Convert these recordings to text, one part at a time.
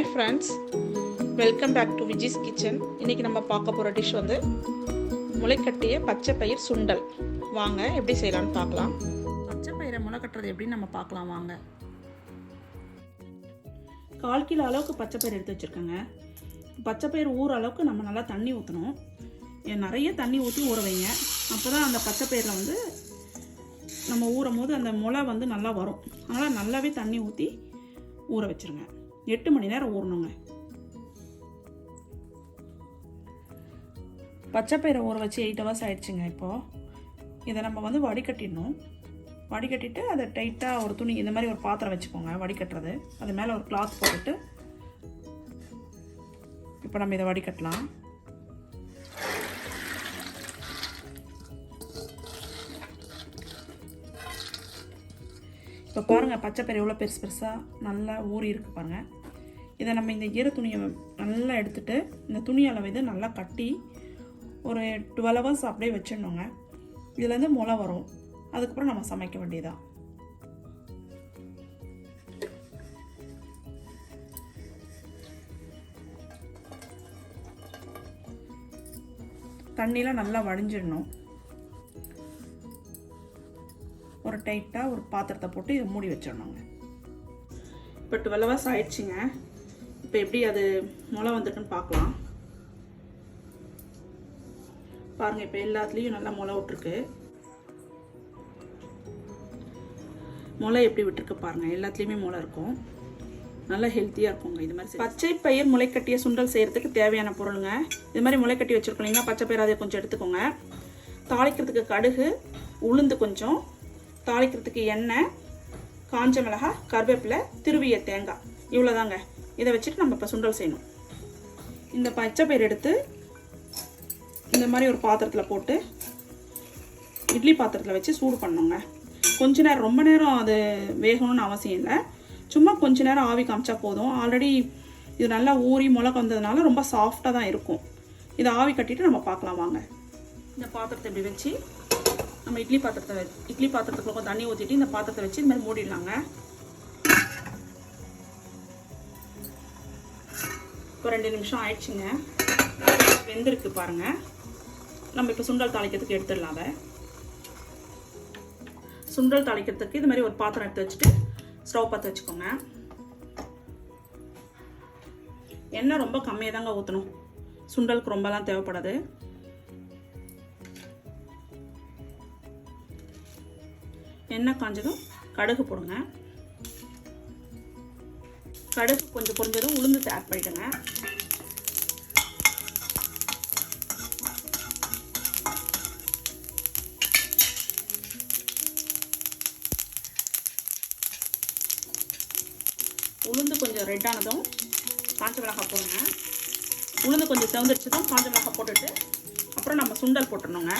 Hi friends, welcome back to Viji's Kitchen. இன்னைக்கு நம்ம பார்க்க போற டிஷ் வந்து முளைக்கட்டிய பச்சை பயிர் சுண்டல். வாங்க எப்படி செய்யலாம்னு பார்க்கலாம். பச்சை பயிரை முளைக்கட்டுறது எப்படின்னு நம்ம பார்க்கலாம் வாங்க. 1/4 கிலோ அளவுக்கு பச்சை பயிர் எடுத்து வச்சிருக்கேங்க. பச்சை பயிர் ஊற அளவுக்கு நம்ம நல்லா தண்ணி ஊற்றணும். நிறைய தண்ணி ஊற்றி ஊற வைங்க. அப்போதான் அந்த பச்சை பயிரில் வந்து நம்ம ஊறும் போது அந்த முளை வந்து நல்லா வரும். அதனால் நல்லாவே தண்ணி ஊற்றி ஊற வச்சுருங்க. 8 மணி நேரம் ஊறணுங்க. பச்சை பயிரை ஊற வச்சு 8 hours ஆயிடுச்சுங்க. இப்போது இதை நம்ம வந்து வடிகட்டிடணும். வடிகட்டிட்டு அதை டைட்டாக ஒரு துணி இந்த மாதிரி ஒரு பாத்திரம் வச்சுக்கோங்க. வடிகட்டுறது அது மேலே ஒரு கிளாத் போட்டுட்டு இப்போ நம்ம இதை வடிகட்டலாம். இப்போ பாருங்கள் பச்சை பயிர் எவ்வளோ பெருசு பெருசாக நல்லா ஊறி இருக்குது பாருங்கள். இதை நம்ம இந்த ஈர துணியை நல்லா எடுத்துகிட்டு இந்த துணியால் வந்து நல்லா கட்டி ஒரு 12 hours அப்படியே வச்சிடணுங்க. இதுலேருந்து முளை வரும். அதுக்கப்புறம் நம்ம சமைக்க வேண்டியதான். தண்ணியில் நல்லா வடிஞ்சிடணும். ஒரு டைட்டாக ஒரு பாத்திரத்தை போட்டு இதை மூடி வச்சிடணுங்க. இப்போ 12 hours ஆயிடுச்சுங்க. இப்போ எப்படி அது முளை வந்துட்டுன்னு பார்க்கலாம். பாருங்கள் இப்போ எல்லாத்துலேயும் நல்லா முளை விட்டுருக்கு. முளை எப்படி விட்டுருக்கு பாருங்கள். எல்லாத்துலேயுமே முளை இருக்கும். நல்லா ஹெல்த்தியாக இருக்குங்க. இது மாதிரி பச்சை பயிர் முளைக்கட்டிய சுண்டல் செய்கிறதுக்கு தேவையான பொருளுங்க. இது மாதிரி முளைக்கட்டி வச்சுருக்கீங்கன்னா பச்சை பயிர் அதை கொஞ்சம் எடுத்துக்கோங்க. தாளிக்கிறதுக்கு கடுகு, உளுந்து கொஞ்சம், தாளிக்கிறதுக்கு எண்ணெய், காஞ்ச மிளகாய், கருவேப்பிலை, திருவிய தேங்காய், இவ்வளோதாங்க. இதை வச்சுட்டு நம்ம இப்போ சுண்டல் செய்யணும். இந்த பச்சை பயிர் எடுத்து இந்த மாதிரி ஒரு பாத்திரத்தில் போட்டு இட்லி பாத்திரத்தில் வச்சு சூடு பண்ணோங்க. கொஞ்ச நேரம், ரொம்ப நேரம் அது வேகணும்னு அவசியம் இல்லை. சும்மா கொஞ்ச நேரம் ஆவி காமிச்சா போதும். ஆல்ரெடி இது நல்லா ஊறி முளை வந்ததுனால ரொம்ப சாஃப்டாக தான் இருக்கும். இதை ஆவி கட்டிட்டு நம்ம பார்க்கலாம் வாங்க. இந்த பாத்திரத்தை இப்படி வச்சு நம்ம இட்லி பாத்திரத்துக்குள்ள தண்ணி ஊற்றிட்டு இந்த பாத்திரத்தை வச்சு இந்த மாதிரி மூடிடலாங்க. இப்போ 2 நிமிஷம் ஆயிடுச்சுங்க. வெந்திருக்கு பாருங்க. நம்ம இப்போ சுண்டல் தாளிக்கிறதுக்கு எடுத்துடலாம். அதை சுண்டல் தாளிக்கிறதுக்கு இது மாதிரி ஒரு பாத்திரம் எடுத்து வச்சுட்டு ஸ்டவ் பற்ற வச்சுக்கோங்க. எண்ணெய் ரொம்ப கம்மியாக தாங்க ஊற்றணும். சுண்டலுக்கு ரொம்பலாம் தேவைப்படாது. எண்ணெய் காஞ்சதும் கடுகு போடுங்க. கடுகு கொஞ்சம் பொரிஞ்சதும் உளுந்து ஆட் பண்ணிடுங்க. உளுந்து கொஞ்சம் ரெட் ஆனதும் காஞ்ச மிளகாய் போடுங்க. உளுந்து கொஞ்சம் செவந்துடுச்சதும் காஞ்ச மிளகாய் போட்டுட்டு அப்புறம் நம்ம சுண்டல் போட்டுடணுங்க.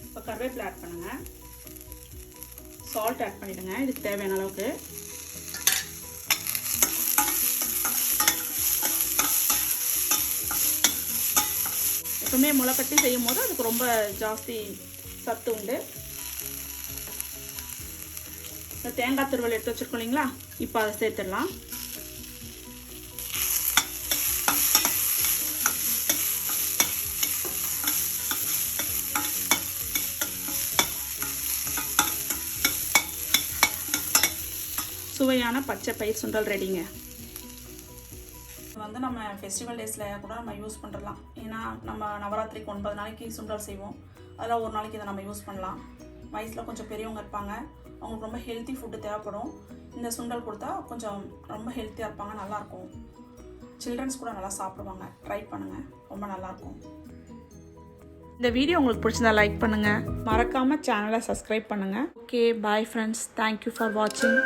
இப்போ கருவேப்பிலை ஆட் பண்ணுங்க. சால்ட் ஆட் பண்ணிடுங்க இதுக்கு தேவையான அளவுக்கு. எப்பவுமே முளைக்கட்டி செய்யும் போது அதுக்கு ரொம்ப ஜாஸ்தி சத்து உண்டு. இந்த தேங்காய் துருவல் எடுத்து வச்சிருக்கோம் இல்லைங்களா, இப்போ அதை சேர்த்துடலாம். சுவையான பச்சை பயிர் சுண்டல் ரெடிங்க. வந்து நம்ம ஃபெஸ்டிவல் டேஸில் கூட நம்ம யூஸ் பண்ணலாம். ஏன்னா நம்ம நவராத்திரிக்கு 9 நாளைக்கு சுண்டல் செய்வோம். அதில் ஒரு நாளைக்கு இதை நம்ம யூஸ் பண்ணலாம். வயசில் கொஞ்சம் பெரியவங்க இருப்பாங்க, அவங்களுக்கு ரொம்ப ஹெல்த்தி ஃபுட்டு தேவைப்படும். இந்த சுண்டல் கொடுத்தா கொஞ்சம் ரொம்ப ஹெல்த்தியாக இருப்பாங்க, நல்லாயிருக்கும். சில்ட்ரன்ஸ் கூட நல்லா சாப்பிடுவாங்க. ட்ரை பண்ணுங்கள், ரொம்ப நல்லாயிருக்கும். இந்த வீடியோ உங்களுக்கு பிடிச்சிருந்தா லைக் பண்ணுங்கள், மறக்காமல் சேனலை சப்ஸ்கிரைப் பண்ணுங்கள். Okay, bye friends, thank you for வாட்சிங்.